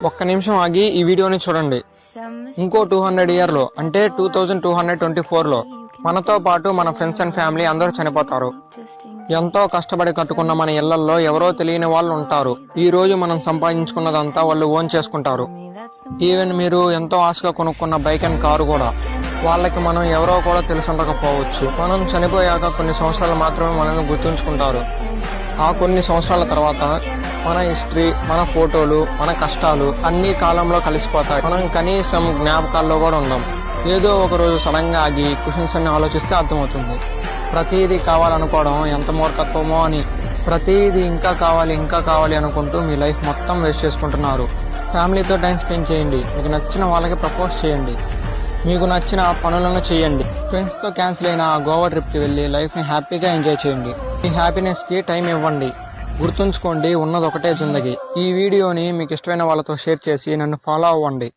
ఒక్క నిమిషం ఆగి ఈ వీడియోని చూడండి. ఇంకో 200 ఇయర్లో అంటే 2224లో మనతో పాటు మన ఫ్రెండ్స్ అండ్ ఫ్యామిలీ అందరూ చనిపోతారు. ఎంతో కష్టపడి కట్టుకున్న మన ఇళ్లలో ఎవరో తెలియని వాళ్ళు ఉంటారు. ఈ రోజు మనం సంపాదించుకున్నదంతా వాళ్ళు ఓన్ చేసుకుంటారు. ఈవెన్ మీరు ఎంతో ఆశగా కొనుక్కున్న బైక్ అండ్ కారు కూడా. వాళ్ళకి మనం ఎవరో కూడా తెలుసుండకపోవచ్చు. మనం చనిపోయాక కొన్ని సంవత్సరాలు మాత్రమే మనల్ని గుర్తుంచుకుంటారు. ఆ కొన్ని సంవత్సరాల తర్వాత మన హిస్టరీ, మన ఫోటోలు, మన కష్టాలు అన్ని కాలంలో కలిసిపోతాయి. మనం కనీసం జ్ఞాపకాల్లో కూడా ఉందాం. ఏదో ఒక రోజు సడన్ గా ఆగి క్వశ్చన్స్ అన్ని ఆలోచిస్తే అర్థమవుతుంది. ప్రతిదీ కావాలనుకోవడం ఎంత మూర్ఖత్వమో అని. ప్రతిదీ ఇంకా కావాలి అనుకుంటూ మీ లైఫ్ మొత్తం వేస్ట్ చేసుకుంటున్నారు. ఫ్యామిలీతో టైం స్పెండ్ చేయండి. మీకు నచ్చిన వాళ్ళకి ప్రపోజ్ చేయండి. మీకు నచ్చిన పనులను చేయండి. ఫ్రెండ్స్తో క్యాన్సిల్ అయిన ఆ గోవా ట్రిప్కి వెళ్ళి లైఫ్ని హ్యాపీగా ఎంజాయ్ చేయండి. మీ హ్యాపీనెస్కి టైం ఇవ్వండి. గుర్తుంచుకోండి, ఉన్నదొకటే జిందగీ. ఈ వీడియోని మీకు ఇష్టమైన వాళ్ళతో షేర్ చేసి నన్ను ఫాలో అవ్వండి.